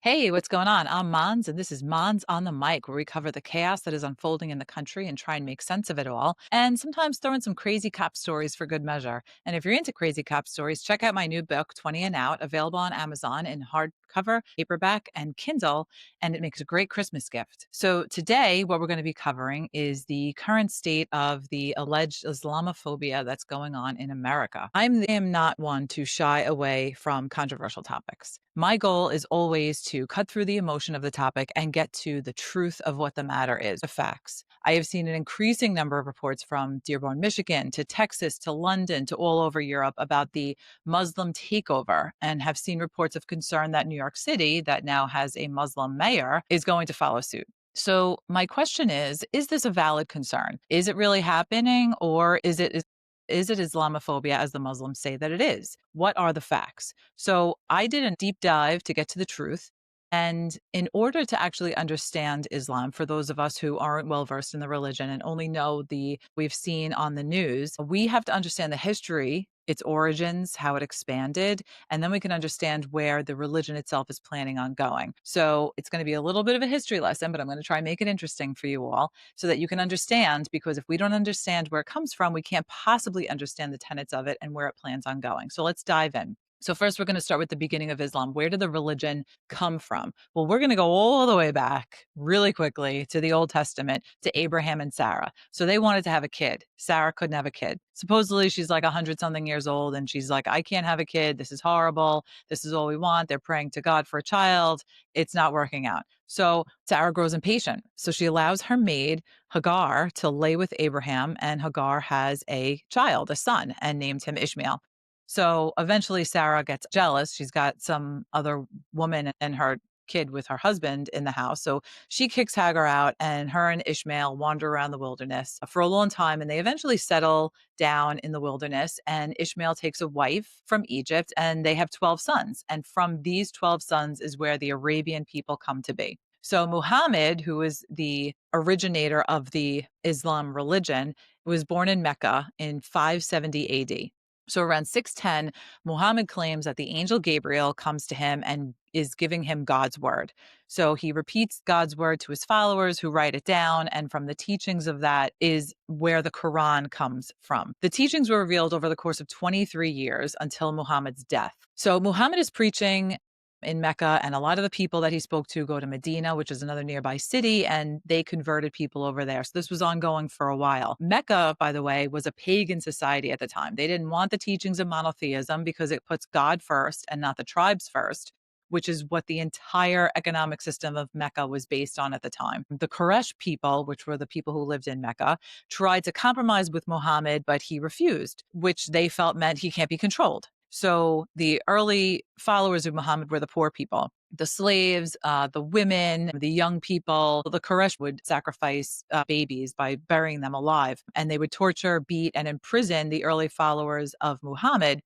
Hey, what's going on? I'm Monz, and this is Monz on the Mic, where we cover the chaos that is unfolding in the country and try and make sense of it all, and sometimes throw in some crazy cop stories for good measure. And if you're into crazy cop stories, check out my new book, 20 and Out, available on Amazon in hardcover, paperback, and Kindle, and it makes a great Christmas gift. So today, what we're going to be covering is the current state of the alleged Islamophobia that's going on in America. I am not one to shy away from controversial topics. My goal is always to cut through the emotion of the topic and get to the truth of what the matter is, the facts. I have seen an increasing number of reports from Dearborn, Michigan, to Texas, to London, to all over Europe about the Muslim takeover, and have seen reports of concern that New York City, that now has a Muslim mayor, is going to follow suit. So, my question is this a valid concern? Is it really happening, or is it Islamophobia as the Muslims say that it is? What are the facts? So I did a deep dive to get to the truth. And in order to actually understand Islam, for those of us who aren't well versed in the religion and only know the we've seen on the news, we have to understand the history, its origins, how it expanded, and then we can understand where the religion itself is planning on going. So it's going to be a little bit of a history lesson, but I'm going to try and make it interesting for you all so that you can understand, because if we don't understand where it comes from, we can't possibly understand the tenets of it and where it plans on going. So let's dive in. So first, we're going to start with the beginning of Islam. Where did the religion come from? Well, we're going to go all the way back really quickly to the Old Testament, to Abraham and Sarah. So they wanted to have a kid. Sarah couldn't have a kid. Supposedly, she's like 100 something years old, and she's like, I can't have a kid. This is horrible. This is all we want. They're praying to God for a child. It's not working out. So Sarah grows impatient. So she allows her maid, Hagar, to lay with Abraham, and Hagar has a child, a son, and named him Ishmael. So eventually Sarah gets jealous. She's got some other woman and her kid with her husband in the house. So she kicks Hagar out, and her and Ishmael wander around the wilderness for a long time. And they eventually settle down in the wilderness. And Ishmael takes a wife from Egypt, and they have 12 sons. And from these 12 sons is where the Arabian people come to be. So Muhammad, who is the originator of the Islam religion, was born in Mecca in 570 AD. So around 610, Muhammad claims that the angel Gabriel comes to him and is giving him God's word. So he repeats God's word to his followers, who write it down. And from the teachings of that is where the Quran comes from. The teachings were revealed over the course of 23 years until Muhammad's death. So Muhammad is preaching in Mecca, and a lot of the people that he spoke to go to Medina, which is another nearby city, and they converted people over there. So this was ongoing for a while. Mecca, by the way, was a pagan society at the time. They didn't want the teachings of monotheism because it puts God first and not the tribes first, which is what the entire economic system of Mecca was based on at the time. The Quraysh people, which were the people who lived in Mecca, tried to compromise with Muhammad, but he refused, which they felt meant he can't be controlled. So the early followers of Muhammad were the poor people, the slaves, the women, the young people. The Quraysh would sacrifice babies by burying them alive, and they would torture, beat, and imprison the early followers of Muhammad.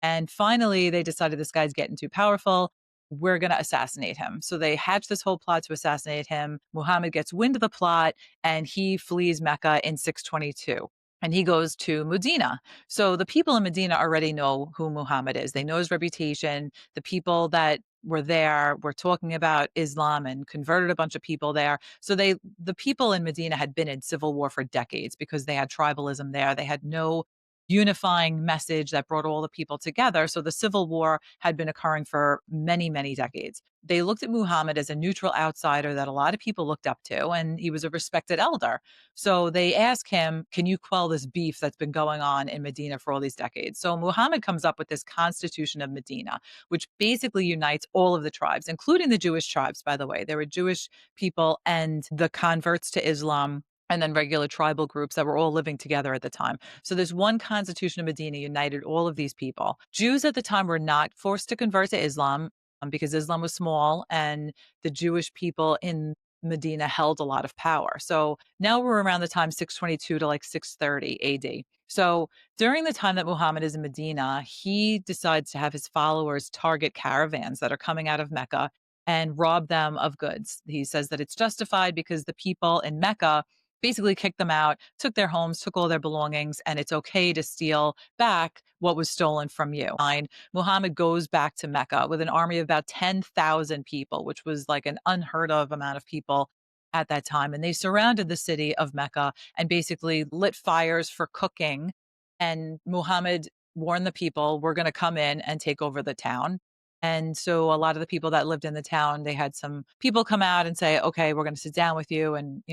And finally, they decided this guy's getting too powerful. We're going to assassinate him. So they hatch this whole plot to assassinate him. Muhammad gets wind of the plot, and he flees Mecca in 622. And he goes to Medina. So the people in Medina already know who Muhammad is. They know his reputation. The people that were there were talking about Islam and converted a bunch of people there. So the people in Medina had been in civil war for decades because they had tribalism there. They had no unifying message that brought all the people together. So the civil war had been occurring for many, many decades. They looked at Muhammad as a neutral outsider that a lot of people looked up to, and he was a respected elder. So they ask him, can you quell this beef that's been going on in Medina for all these decades? So Muhammad comes up with this Constitution of Medina, which basically unites all of the tribes, including the Jewish tribes, by the way. There were Jewish people and the converts to Islam, and then regular tribal groups that were all living together at the time. So this one Constitution of Medina united all of these people. Jews at the time were not forced to convert to Islam, because Islam was small, and the Jewish people in Medina held a lot of power. So now we're around the time 622 to like 630 AD. So during the time that Muhammad is in Medina, he decides to have his followers target caravans that are coming out of Mecca and rob them of goods. He says that it's justified because the people in Mecca basically kicked them out, took their homes, took all their belongings, and it's okay to steal back what was stolen from you. Fine. Muhammad goes back to Mecca with an army of about 10,000 people, which was like an unheard of amount of people at that time. And they surrounded the city of Mecca and basically lit fires for cooking. And Muhammad warned the people, we're going to come in and take over the town. And so a lot of the people that lived in the town, they had some people come out and say, okay, we're going to sit down with you and,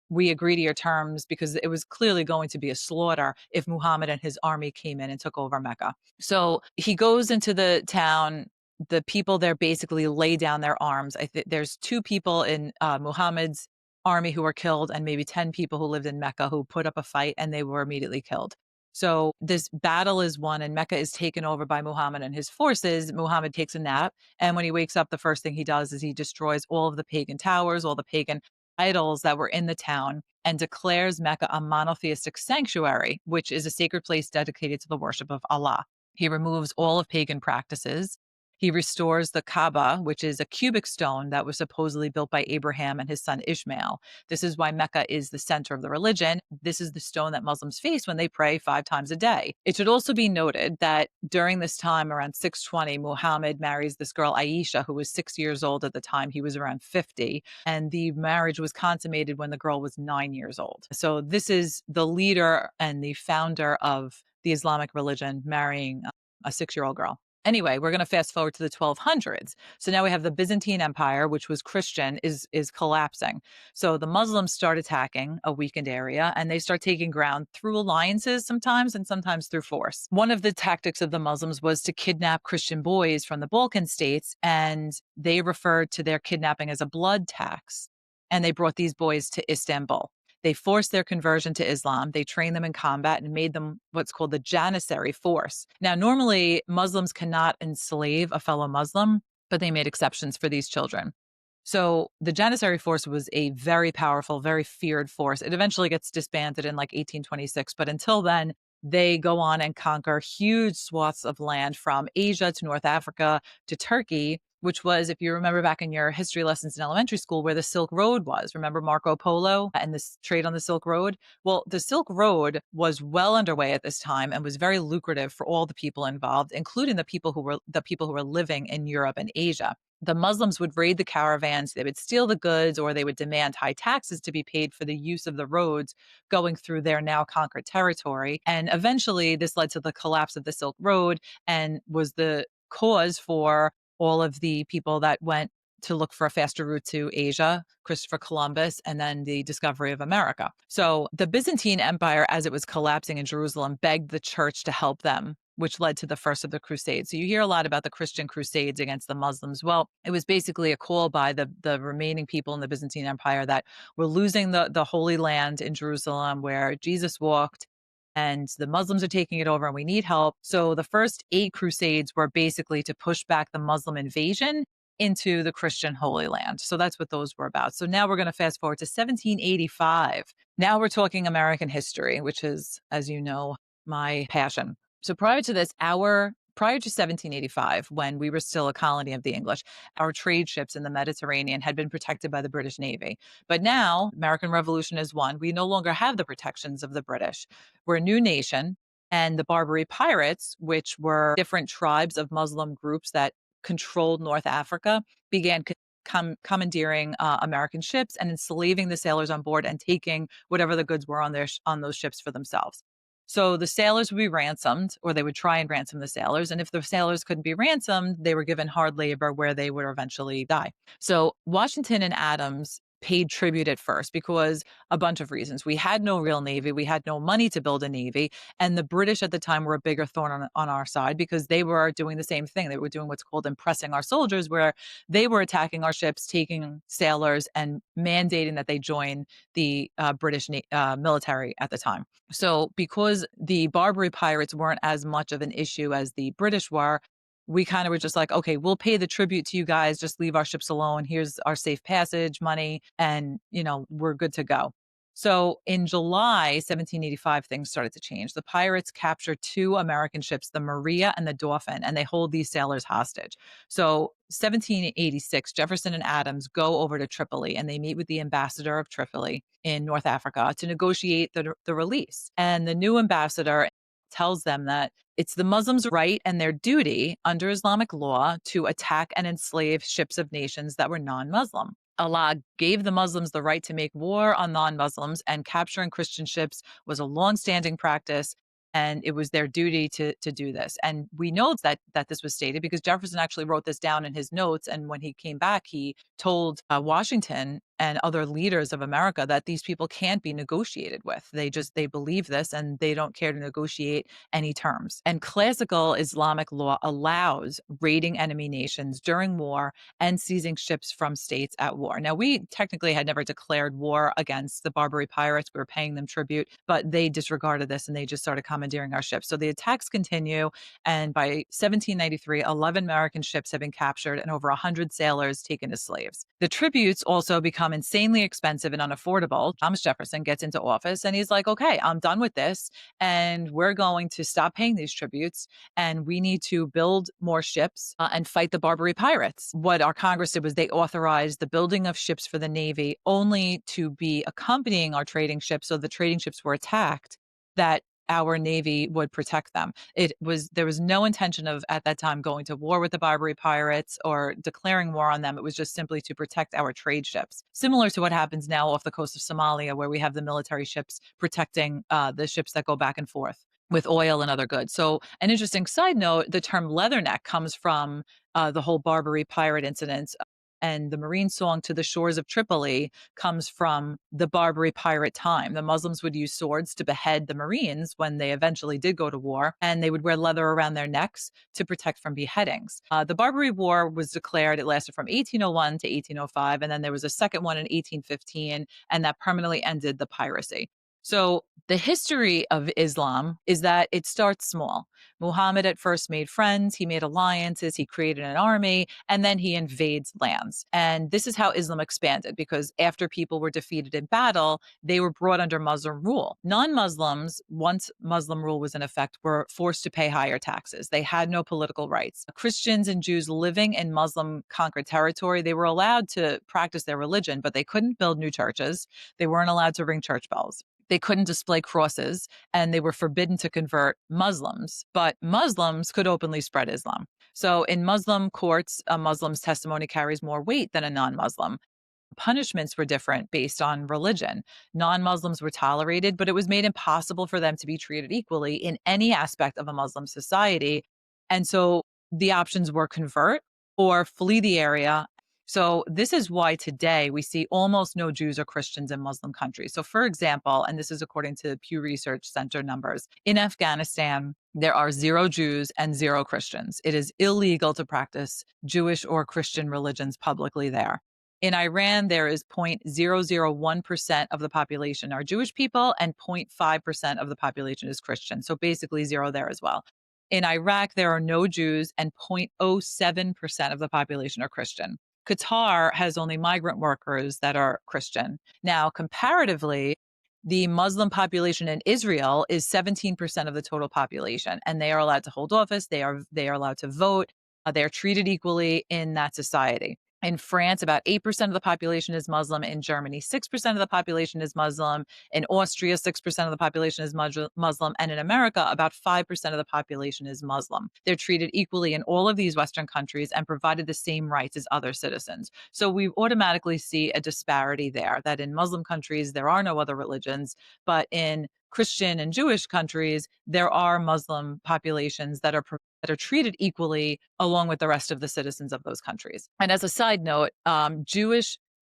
we agree to your terms because it was clearly going to be a slaughter if Muhammad and his army came in and took over Mecca. So he goes into the town. The people there basically lay down their arms. I think there's two people in Muhammad's army who were killed, and maybe 10 people who lived in Mecca who put up a fight and they were immediately killed. So this battle is won, and Mecca is taken over by Muhammad and his forces. Muhammad takes a nap, and when he wakes up, the first thing he does is he destroys all of the pagan towers, all the pagan idols that were in the town, and declares Mecca a monotheistic sanctuary, which is a sacred place dedicated to the worship of Allah. He removes all of pagan practices. He restores the Kaaba, which is a cubic stone that was supposedly built by Abraham and his son Ishmael. This is why Mecca is the center of the religion. This is the stone that Muslims face when they pray 5 times a day. It should also be noted that during this time, around 620, Muhammad marries this girl Aisha, who was 6 years old at the time. He was around 50. And the marriage was consummated when the girl was 9 years old. So this is the leader and the founder of the Islamic religion marrying a 6-year-old girl. Anyway, we're going to fast forward to the 1200s. So now we have the Byzantine Empire, which was Christian, is collapsing. So the Muslims start attacking a weakened area, and they start taking ground through alliances sometimes, and sometimes through force. One of the tactics of the Muslims was to kidnap Christian boys from the Balkan states, and they referred to their kidnapping as a blood tax. And they brought these boys to Istanbul. They forced their conversion to Islam. They trained them in combat and made them what's called the Janissary force. Now, normally Muslims cannot enslave a fellow Muslim, but they made exceptions for these children. So the Janissary force was a very powerful, very feared force. It eventually gets disbanded in like 1826, but until then, they go on and conquer huge swaths of land from Asia to North Africa to Turkey, which was, if you remember back in your history lessons in elementary school, where the Silk Road was. Remember Marco Polo and this trade on the Silk Road? Well, the Silk Road was well underway at this time and was very lucrative for all the people involved, including the people who were living in Europe and Asia. The Muslims would raid the caravans, they would steal the goods, or they would demand high taxes to be paid for the use of the roads going through their now conquered territory. And eventually, this led to the collapse of the Silk Road and was the cause for all of the people that went to look for a faster route to Asia, Christopher Columbus, and then the discovery of America. So the Byzantine Empire, as it was collapsing in Jerusalem, begged the church to help them, which led to the first of the Crusades. So you hear a lot about the Christian Crusades against the Muslims. Well, it was basically a call by the remaining people in the Byzantine Empire that were losing the Holy Land in Jerusalem where Jesus walked, and the Muslims are taking it over and we need help. So the first 8 crusades were basically to push back the Muslim invasion into the Christian Holy Land. So that's what those were about. So now we're going to fast forward to 1785. Now we're talking American history, which is, as you know, my passion. So prior to this, prior to 1785, when we were still a colony of the English, our trade ships in the Mediterranean had been protected by the British Navy. But now, American Revolution is won. We no longer have the protections of the British. We're a new nation, and the Barbary pirates, which were different tribes of Muslim groups that controlled North Africa, began commandeering American ships and enslaving the sailors on board and taking whatever the goods were on those ships for themselves. So the sailors would be ransomed, or they would try and ransom the sailors. And if the sailors couldn't be ransomed, they were given hard labor where they would eventually die. So Washington and Adams paid tribute at first because a bunch of reasons. We had no real navy. We had no money to build a navy. And the British at the time were a bigger thorn on our side because they were doing the same thing. They were doing what's called impressing our soldiers, where they were attacking our ships, taking sailors, and mandating that they join the British military at the time. So because the Barbary pirates weren't as much of an issue as the British were, we kind of were just like, okay, we'll pay the tribute to you guys. Just leave our ships alone. Here's our safe passage money. And, we're good to go. So in July 1785, things started to change. The pirates captured two American ships, the Maria and the Dauphin, and they hold these sailors hostage. So 1786, Jefferson and Adams go over to Tripoli and they meet with the ambassador of Tripoli in North Africa to negotiate the release. And the new ambassador tells them that it's the Muslims' right and their duty under Islamic law to attack and enslave ships of nations that were non Muslim. Allah gave the Muslims the right to make war on non Muslims, and capturing Christian ships was a long-standing practice. And it was their duty to do this. And we know that this was stated because Jefferson actually wrote this down in his notes. And when he came back, he told Washington and other leaders of America that these people can't be negotiated with. They believe this and they don't care to negotiate any terms. And classical Islamic law allows raiding enemy nations during war and seizing ships from states at war. Now, we technically had never declared war against the Barbary pirates. We were paying them tribute, but they disregarded this and they just started commandeering our ships. So the attacks continue. And by 1793, 11 American ships have been captured and over 100 sailors taken as slaves. The tributes also become insanely expensive and unaffordable. Thomas Jefferson gets into office and he's like, okay, I'm done with this. And we're going to stop paying these tributes and we need to build more ships and fight the Barbary pirates. What our Congress did was they authorized the building of ships for the Navy only to be accompanying our trading ships. So the trading ships were attacked, that our Navy would protect them. There was no intention of at that time going to war with the Barbary pirates or declaring war on them. It was just simply to protect our trade ships, similar to what happens now off the coast of Somalia, where we have the military ships protecting the ships that go back and forth with oil and other goods. So, an interesting side note, the term leatherneck comes from the whole Barbary pirate incident. And the Marine song "To the Shores of Tripoli" comes from the Barbary pirate time. The Muslims would use swords to behead the Marines when they eventually did go to war, and they would wear leather around their necks to protect from beheadings. The Barbary War was declared, it lasted from 1801 to 1805, and then there was a second one in 1815, and that permanently ended the piracy. So the history of Islam is that it starts small. Muhammad at first made friends, he made alliances, he created an army, and then he invades lands. And this is how Islam expanded because after people were defeated in battle, they were brought under Muslim rule. Non Muslims, once Muslim rule was in effect, were forced to pay higher taxes. They had no political rights. Christians and Jews living in Muslim conquered territory, they were allowed to practice their religion, but they couldn't build new churches. They weren't allowed to ring church bells. They couldn't display crosses and they were forbidden to convert Muslims, but Muslims could openly spread Islam. So in Muslim courts, a Muslim's testimony carries more weight than a non Muslim. Punishments were different based on religion. Non Muslims were tolerated, but it was made impossible for them to be treated equally in any aspect of a Muslim society. And so the options were convert or flee the area. So, this is why today we see almost no Jews or Christians in Muslim countries. So, for example, and this is according to Pew Research Center numbers, in Afghanistan, there are zero Jews and zero Christians. It is illegal to practice Jewish or Christian religions publicly there. In Iran, there is 0.001% of the population are Jewish people and 0.5% of the population is Christian. So basically zero there as well. In Iraq, there are no Jews and 0.07% of the population are Christian. Qatar has only migrant workers that are Christian. Now, comparatively, the Muslim population in Israel is 17% of the total population, and they are allowed to hold office. They are allowed to vote. They are treated equally in that society. In France, about 8% of the population is Muslim. In Germany, 6% of the population is Muslim. In Austria, 6% of the population is Muslim. And in America, about 5% of the population is Muslim. They're treated equally in all of these Western countries and provided the same rights as other citizens. So we automatically see a disparity there, that in Muslim countries, there are no other religions, but in Christian and Jewish countries, there are Muslim populations that are treated equally along with the rest of the citizens of those countries. And as a side note,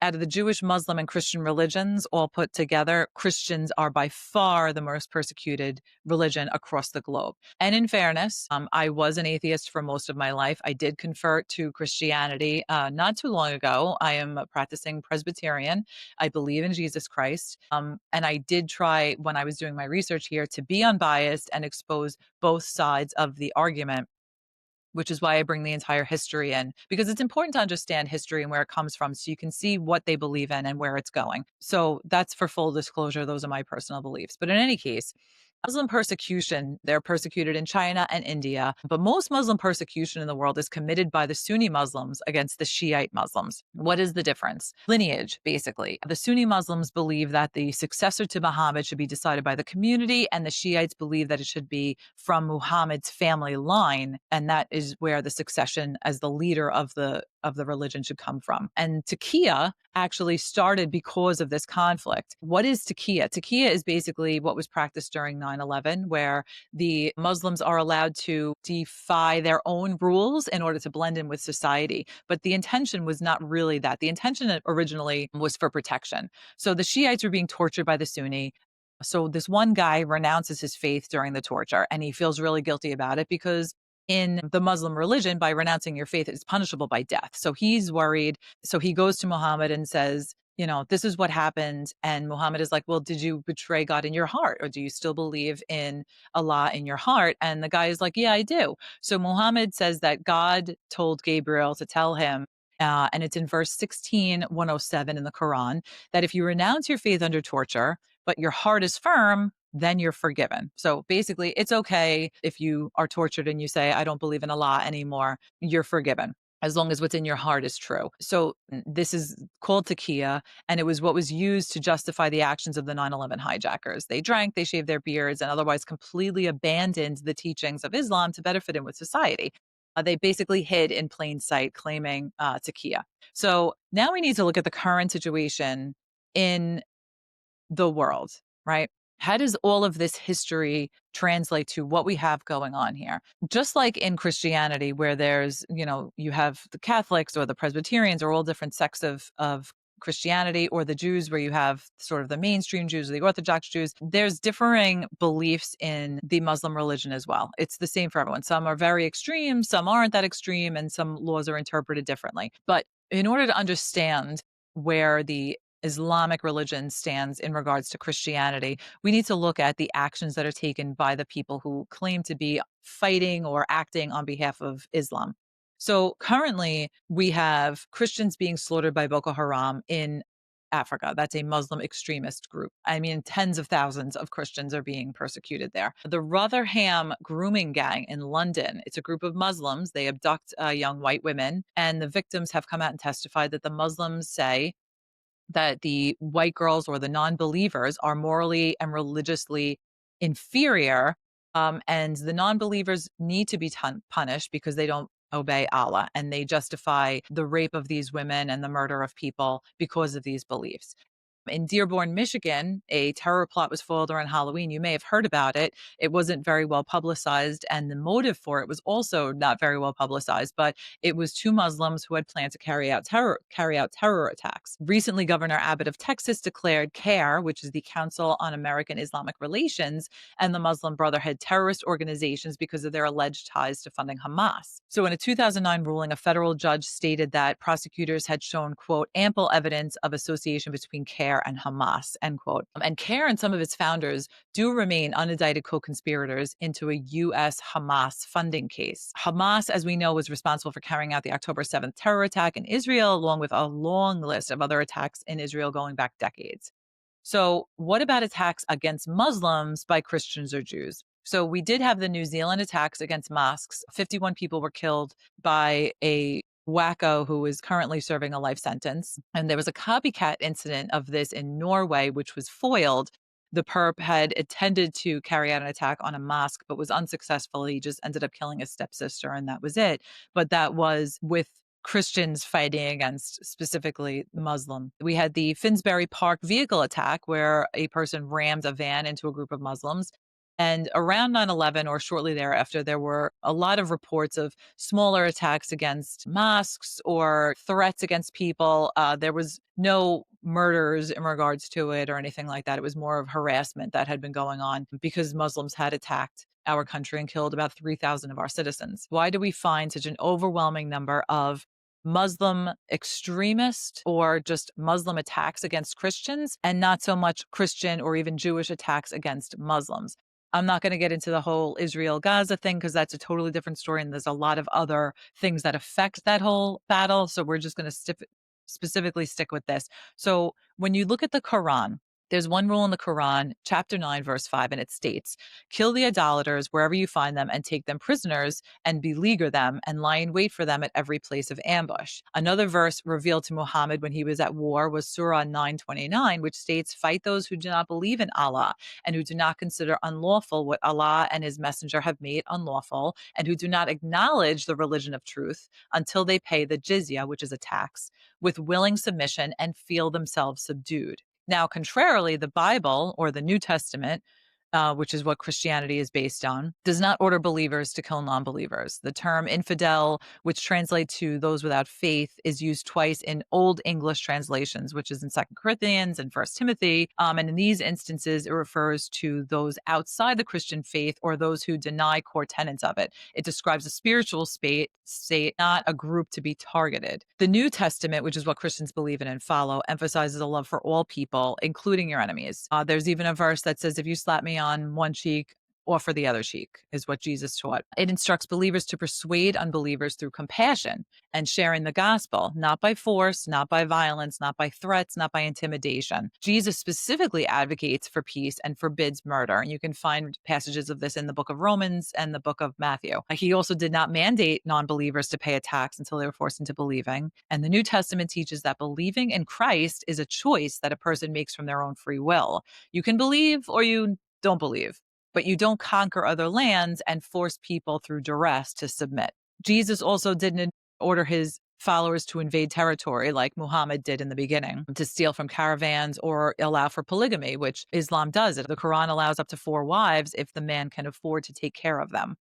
out of the Jewish, Muslim, and Christian religions all put together, Christians are by far the most persecuted religion across the globe. And in fairness, I was an atheist for most of my life. I did convert to Christianity not too long ago. I am a practicing Presbyterian. I believe in Jesus Christ. And I did try, when I was doing my research here, to be unbiased and expose both sides of the argument. which is why I bring the entire history in, because it's important to understand history and where it comes from so you can see what they believe in and where it's going. So that's for full disclosure. Those are my personal beliefs. But in any case, Muslim persecution, they're persecuted in China and India, but most Muslim persecution in the world is committed by the Sunni Muslims against the Shiite Muslims. What is the difference? Lineage, basically. The Sunni Muslims believe that the successor to Muhammad should be decided by the community, and the Shiites believe that it should be from Muhammad's family line, and that is where the succession as the leader of the religion should come from. And taqiyya actually started because of this conflict. What is taqiyya? Taqiyya is basically what was practiced during 9/11, where the Muslims are allowed to defy their own rules in order to blend in with society. But the intention was not really that. The intention originally was for protection. So the Shiites were being tortured by the Sunni. So this one guy renounces his faith during the torture, and he feels really guilty about it because in the Muslim religion, by renouncing your faith is punishable by death. So he's worried. So he goes to Muhammad and says, this is what happened. And Muhammad is like, well, did you betray God in your heart? Or do you still believe in Allah in your heart? And the guy is like, yeah, I do. So Muhammad says that God told Gabriel to tell him, and it's in verse 16, 107 in the Quran, that if you renounce your faith under torture, but your heart is firm, then you're forgiven. So basically, it's okay if you are tortured and you say, I don't believe in Allah anymore, you're forgiven, as long as what's in your heart is true. So this is called taqiyya, and it was what was used to justify the actions of the 9/11 hijackers. They drank, they shaved their beards, and otherwise completely abandoned the teachings of Islam to better fit in with society. They basically hid in plain sight, claiming taqiyya. So now we need to look at the current situation in the world, right? How does all of this history translate to what we have going on here? Just like in Christianity, where there's, you have the Catholics or the Presbyterians or all different sects of Christianity, or the Jews, where you have sort of the mainstream Jews or the Orthodox Jews, there's differing beliefs in the Muslim religion as well. It's the same for everyone. Some are very extreme, some aren't that extreme, and some laws are interpreted differently. But in order to understand where the Islamic religion stands in regards to Christianity, we need to look at the actions that are taken by the people who claim to be fighting or acting on behalf of Islam. So currently, we have Christians being slaughtered by Boko Haram in Africa. That's a Muslim extremist group. I mean, tens of thousands of Christians are being persecuted there. The Rotherham grooming gang in London, it's a group of Muslims. They abduct young white women, and the victims have come out and testified that the Muslims say that the white girls or the non-believers are morally and religiously inferior, and the non-believers need to be punished because they don't obey Allah, and they justify the rape of these women and the murder of people because of these beliefs. In Dearborn, Michigan, a terror plot was foiled around Halloween. You may have heard about it. It wasn't very well publicized, and the motive for it was also not very well publicized. But it was two Muslims who had planned to carry out terror attacks. Recently, Governor Abbott of Texas declared CARE, which is the Council on American Islamic Relations, and the Muslim Brotherhood terrorist organizations because of their alleged ties to funding Hamas. So, in a 2009 ruling, a federal judge stated that prosecutors had shown, quote, ample evidence of association between CARE and Hamas, end quote. And CARE and some of its founders do remain unindicted co-conspirators into a U.S. Hamas funding case. Hamas, as we know, was responsible for carrying out the October 7th terror attack in Israel, along with a long list of other attacks in Israel going back decades. So what about attacks against Muslims by Christians or Jews? So we did have the New Zealand attacks against mosques. 51 people were killed by a wacko who is currently serving a life sentence. And there was a copycat incident of this in Norway, which was foiled. The perp had intended to carry out an attack on a mosque, but was unsuccessful. He just ended up killing his stepsister, and that was it. But that was with Christians fighting against specifically Muslim. We had the Finsbury Park vehicle attack, where a person rammed a van into a group of Muslims. And around 9/11 or shortly thereafter, there were a lot of reports of smaller attacks against mosques or threats against people. There was no murders in regards to it or anything like that. It was more of harassment that had been going on because Muslims had attacked our country and killed about 3,000 of our citizens. Why do we find such an overwhelming number of Muslim extremist or just Muslim attacks against Christians, and not so much Christian or even Jewish attacks against Muslims? I'm not going to get into the whole Israel Gaza thing because that's a totally different story. And there's a lot of other things that affect that whole battle. So we're just going to specifically stick with this. So when you look at the Quran, there's one rule in the Quran, chapter 9, verse 5, and it states, kill the idolaters wherever you find them and take them prisoners and beleaguer them and lie in wait for them at every place of ambush. Another verse revealed to Muhammad when he was at war was Surah 929, which states, fight those who do not believe in Allah and who do not consider unlawful what Allah and his messenger have made unlawful and who do not acknowledge the religion of truth until they pay the jizya, which is a tax, with willing submission and feel themselves subdued. Now, contrarily, the Bible or the New Testament, which is what Christianity is based on, does not order believers to kill non-believers. The term infidel, which translates to those without faith, is used twice in Old English translations, which is in 2 Corinthians and 1 Timothy. And in these instances, it refers to those outside the Christian faith or those who deny core tenets of it. It describes a spiritual state, not a group to be targeted. The New Testament, which is what Christians believe in and follow, emphasizes a love for all people, including your enemies. There's even a verse that says, if you slap me on one cheek, offer the other cheek, is what Jesus taught. It instructs believers to persuade unbelievers through compassion and sharing the gospel, not by force, not by violence, not by threats, not by intimidation. Jesus specifically advocates for peace and forbids murder. And you can find passages of this in the book of Romans and the book of Matthew. He also did not mandate non-believers to pay a tax until they were forced into believing. And the New Testament teaches that believing in Christ is a choice that a person makes from their own free will. You can believe or you don't believe, but you don't conquer other lands and force people through duress to submit. Jesus also didn't order his followers to invade territory like Muhammad did in the beginning, to steal from caravans or allow for polygamy, which Islam does. The Quran allows up to 4 wives if the man can afford to take care of them.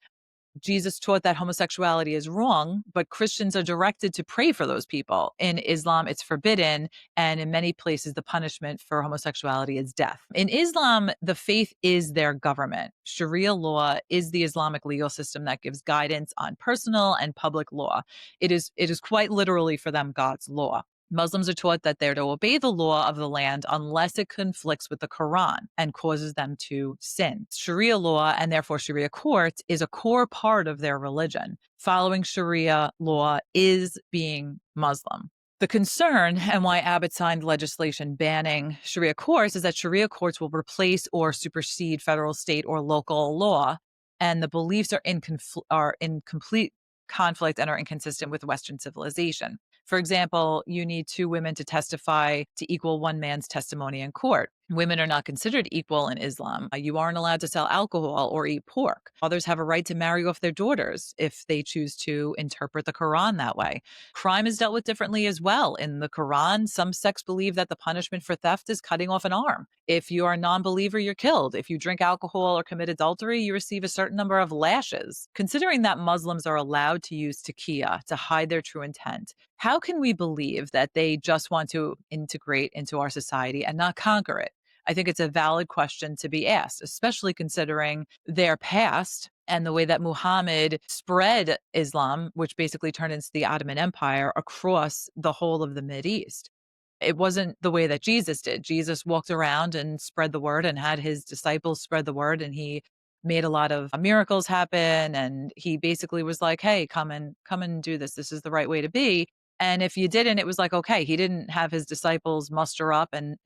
Jesus taught that homosexuality is wrong, but Christians are directed to pray for those people. In Islam, it's forbidden. And in many places, the punishment for homosexuality is death. In Islam, the faith is their government. Sharia law is the Islamic legal system that gives guidance on personal and public law. It is quite literally for them God's law. Muslims are taught that they're to obey the law of the land unless it conflicts with the Quran and causes them to sin. Sharia law, and therefore Sharia courts, is a core part of their religion. Following Sharia law is being Muslim. The concern, and why Abbott signed legislation banning Sharia courts, is that Sharia courts will replace or supersede federal, state, or local law, and the beliefs are in complete conflict and are inconsistent with Western civilization. For example, you need 2 women to testify to equal one man's testimony in court. Women are not considered equal in Islam. You aren't allowed to sell alcohol or eat pork. Others have a right to marry off their daughters if they choose to interpret the Quran that way. Crime is dealt with differently as well. In the Quran, some sects believe that the punishment for theft is cutting off an arm. If you are a non-believer, you're killed. If you drink alcohol or commit adultery, you receive a certain number of lashes. Considering that Muslims are allowed to use taqiyya to hide their true intent, how can we believe that they just want to integrate into our society and not conquer it? I think it's a valid question to be asked, especially considering their past and the way that Muhammad spread Islam, which basically turned into the Ottoman Empire, across the whole of the Mideast. It wasn't the way that Jesus did. Jesus walked around and spread the word and had his disciples spread the word, and he made a lot of miracles happen. And he basically was like, hey, come and do this. This is the right way to be. And if you didn't, it was like, okay, he didn't have his disciples muster up and,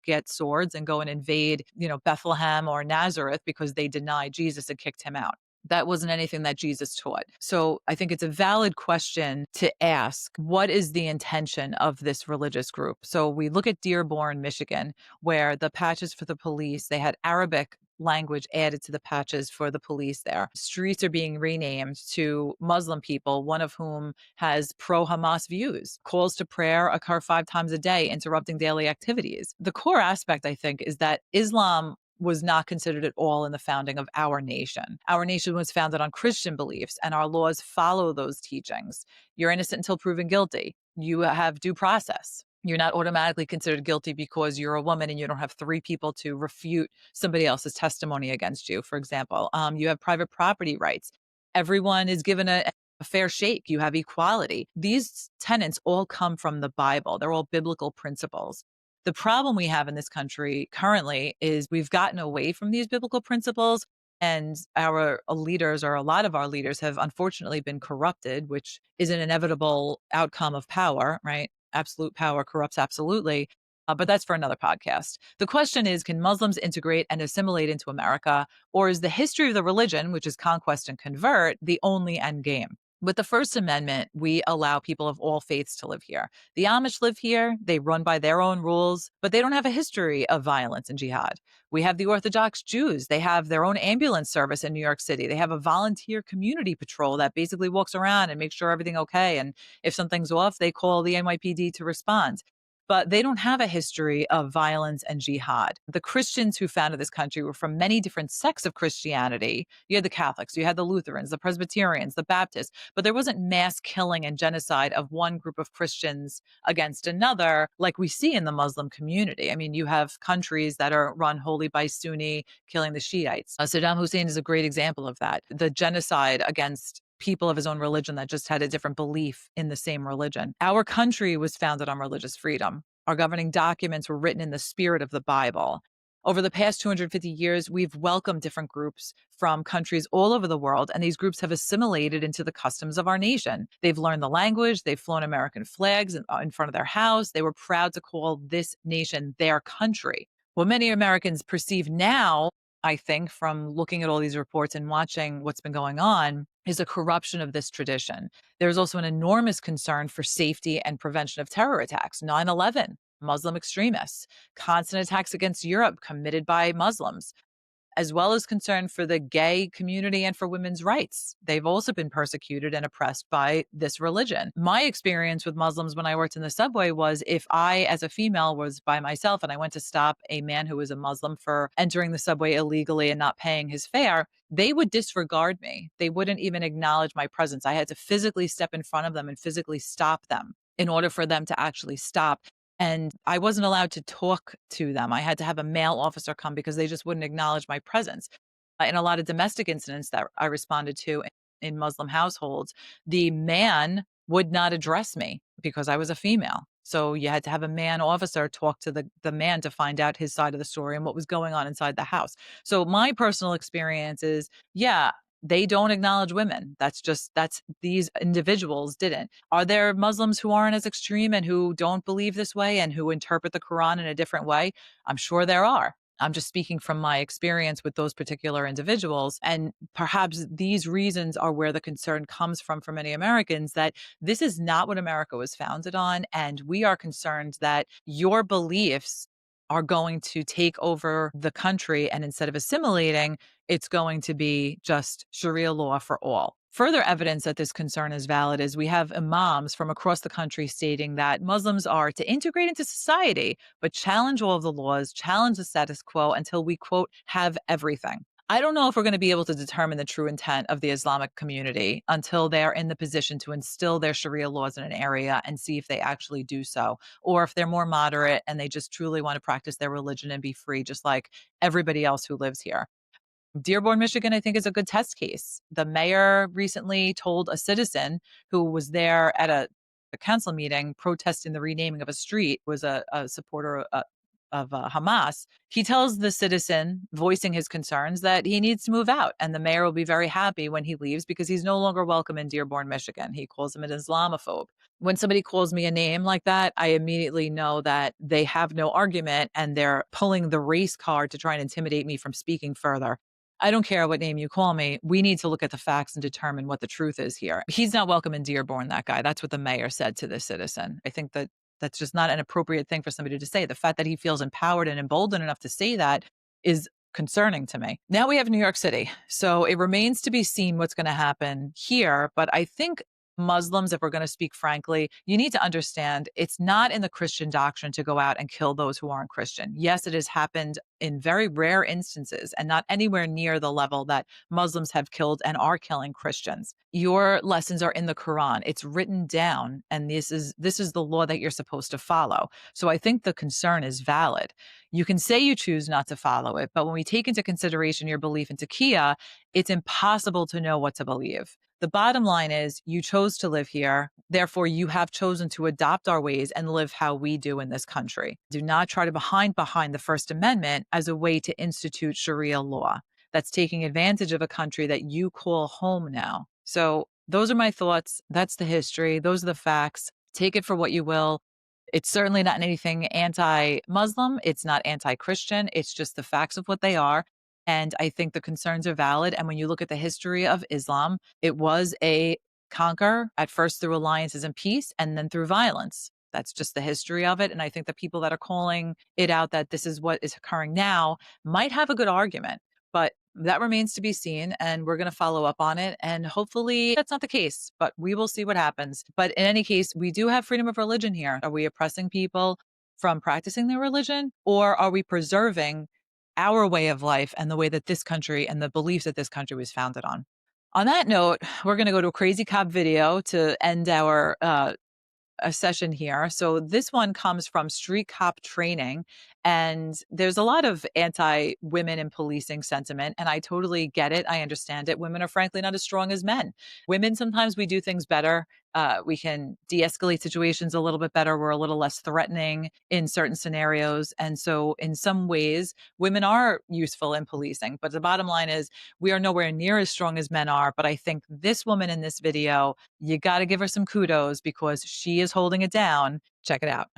get swords and go and invade, Bethlehem or Nazareth because they denied Jesus and kicked him out. That wasn't anything that Jesus taught. So I think it's a valid question to ask, what is the intention of this religious group? So we look at Dearborn, Michigan, where the patches for the police, they had Arabic language added to the patches for the police there. Streets are being renamed to Muslim people, one of whom has pro-Hamas views, calls to prayer occur 5 times a day, interrupting daily activities. The core aspect, I think, is that Islam was not considered at all in the founding of our nation. Our nation was founded on Christian beliefs, and our laws follow those teachings. You're innocent until proven guilty. You have due process. You're not automatically considered guilty because you're a woman and you don't have 3 people to refute somebody else's testimony against you, for example. You have private property rights. Everyone is given a fair shake. You have equality. These tenets all come from the Bible. They're all biblical principles. The problem we have in this country currently is we've gotten away from these biblical principles And our leaders, or a lot of our leaders, have unfortunately been corrupted, which is an inevitable outcome of power, right? Absolute power corrupts absolutely. But that's for another podcast. The question is, can Muslims integrate and assimilate into America? Or is the history of the religion, which is conquest and convert, the only end game? With the First Amendment, we allow people of all faiths to live here. The Amish live here, they run by their own rules, but they don't have a history of violence and jihad. We have the Orthodox Jews. They have their own ambulance service in New York City. They have a volunteer community patrol that basically walks around and makes sure everything okay. And if something's off, they call the NYPD to respond. But they don't have a history of violence and jihad. The Christians who founded this country were from many different sects of Christianity. You had the Catholics, you had the Lutherans, the Presbyterians, the Baptists, but there wasn't mass killing and genocide of one group of Christians against another like we see in the Muslim community. I mean, you have countries that are run wholly by Sunni killing the Shiites. Saddam Hussein is a great example of that. The genocide against people of his own religion that just had a different belief in the same religion. Our country was founded on religious freedom. Our governing documents were written in the spirit of the Bible. Over the past 250 years, we've welcomed different groups from countries all over the world, and these groups have assimilated into the customs of our nation. They've learned the language, they've flown American flags in front of their house. They were proud to call this nation their country. What many Americans perceive now, I think, from looking at all these reports and watching what's been going on, is a corruption of this tradition. There's also an enormous concern for safety and prevention of terror attacks. 9/11, Muslim extremists, constant attacks against Europe committed by Muslims, as well as concern for the gay community and for women's rights. They've also been persecuted and oppressed by this religion. My experience with Muslims when I worked in the subway was, if I, as a female, was by myself and I went to stop a man who was a Muslim for entering the subway illegally and not paying his fare, they would disregard me. They wouldn't even acknowledge my presence. I had to physically step in front of them and physically stop them in order for them to actually stop. And I wasn't allowed to talk to them. I had to have a male officer come because they just wouldn't acknowledge my presence. In a lot of domestic incidents that I responded to in Muslim households, the man would not address me because I was a female. So you had to have a man officer talk to the man to find out his side of the story and what was going on inside the house. So my personal experience is, yeah, they don't acknowledge women. That's these individuals didn't. Are there Muslims who aren't as extreme and who don't believe this way and who interpret the Quran in a different way? I'm sure there are. I'm just speaking from my experience with those particular individuals. And perhaps these reasons are where the concern comes from for many Americans, that this is not what America was founded on. And we are concerned that your beliefs are going to take over the country. And instead of assimilating, it's going to be just Sharia law for all. Further evidence that this concern is valid is we have imams from across the country stating that Muslims are to integrate into society, but challenge all of the laws, challenge the status quo until we, quote, have everything. I don't know if we're going to be able to determine the true intent of the Islamic community until they're in the position to instill their Sharia laws in an area and see if they actually do so, or if they're more moderate and they just truly want to practice their religion and be free, just like everybody else who lives here. Dearborn, Michigan, I think, is a good test case. The mayor recently told a citizen who was there at a council meeting protesting the renaming of a street, was a supporter of Hamas. He tells the citizen, voicing his concerns, that he needs to move out. And the mayor will be very happy when he leaves because he's no longer welcome in Dearborn, Michigan. He calls him an Islamophobe. When somebody calls me a name like that, I immediately know that they have no argument and they're pulling the race card to try and intimidate me from speaking further. I don't care what name you call me. We need to look at the facts and determine what the truth is here. He's not welcome in Dearborn, that guy. That's what the mayor said to this citizen. I think that that's just not an appropriate thing for somebody to say. The fact that he feels empowered and emboldened enough to say that is concerning to me. Now we have New York City. So it remains to be seen what's going to happen here. But I think Muslims, if we're going to speak frankly, you need to understand it's not in the Christian doctrine to go out and kill those who aren't Christian. Yes, it has happened in very rare instances and not anywhere near the level that Muslims have killed and are killing Christians. Your lessons are in the Quran. It's written down, and this is the law that you're supposed to follow. So I think the concern is valid. You can say you choose not to follow it, but when we take into consideration your belief in taqiyya, it's impossible to know what to believe. The bottom line is you chose to live here. Therefore, you have chosen to adopt our ways and live how we do in this country. Do not try to hide behind the First Amendment as a way to institute Sharia law. that's taking advantage of a country that you call home now. So, those are my thoughts. That's the history. Those are the facts. Take it for what you will. It's certainly not anything anti Muslim. It's not anti Christian. It's just the facts of what they are. And I think the concerns are valid. And when you look at the history of Islam, it was a conquer at first through alliances and peace and then through violence. That's just the history of it. And I think the people that are calling it out that this is what is occurring now might have a good argument, but that remains to be seen. And we're going to follow up on it. And hopefully that's not the case, but we will see what happens. But in any case, we do have freedom of religion here. Are we oppressing people from practicing their religion, or are we preserving our way of life and the way that this country and the beliefs that this country was founded on? On that note, we're going to go to a crazy cop video to end our a session here. So this one comes from Street Cop Training, and there's a lot of anti-women in policing sentiment, and I totally get it. I understand it. Women are frankly not as strong as men. Women sometimes we do things better. We can de-escalate situations a little bit better. We're a little less threatening in certain scenarios, and so in some ways, women are useful in policing. But the bottom line is, we are nowhere near as strong as men are. But I think this woman in this video, you got to give her some kudos because she is holding it down. Check it out.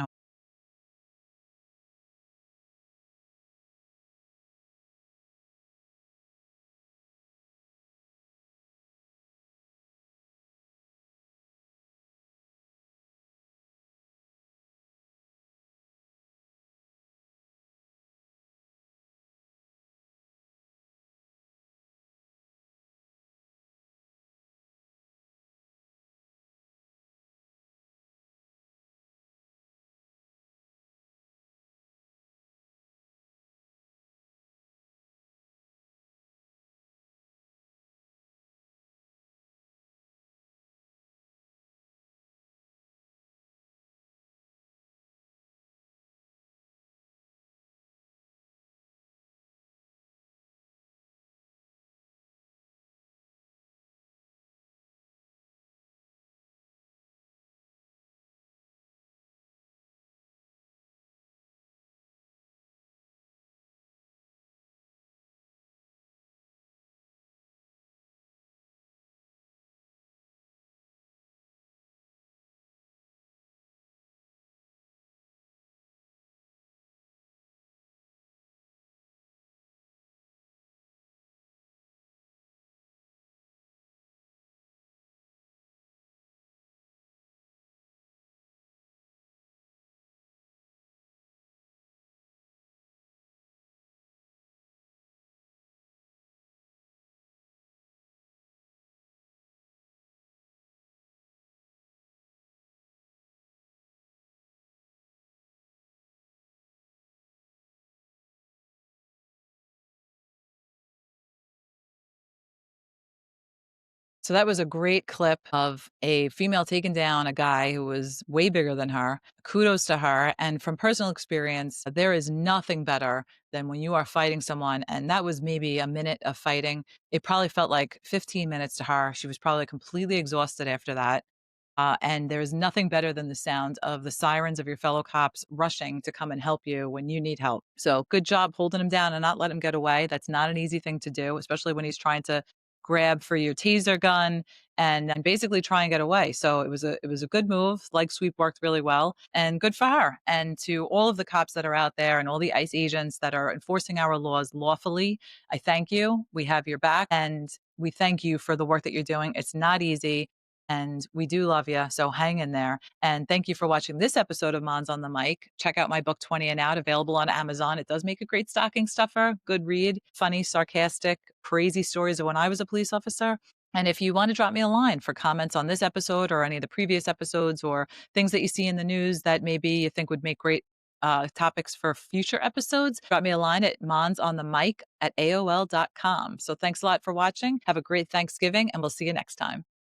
So that was a great clip of a female taking down a guy who was way bigger than her. Kudos to her. And from personal experience, there is nothing better than when you are fighting someone. And that was maybe a minute of fighting. It probably felt like 15 minutes to her. She was probably completely exhausted after that. And there is nothing better than the sound of the sirens of your fellow cops rushing to come and help you when you need help. So good job holding him down and not let him get away. That's not an easy thing to do, especially when he's trying to grab for your taser gun and basically try and get away. So it was a good move. Leg sweep worked really well and good for her. And to all of the cops that are out there and all the ICE agents that are enforcing our laws lawfully, I thank you. We have your back and we thank you for the work that you're doing. It's not easy. And we do love you. So hang in there. And thank you for watching this episode of Monz on the Mic. Check out my book, 20 and Out, available on Amazon. It does make a great stocking stuffer, good read, funny, sarcastic, crazy stories of when I was a police officer. And if you want to drop me a line for comments on this episode or any of the previous episodes or things that you see in the news that maybe you think would make great topics for future episodes, drop me a line at monzonthemic at AOL.com. So thanks a lot for watching. Have a great Thanksgiving, and we'll see you next time.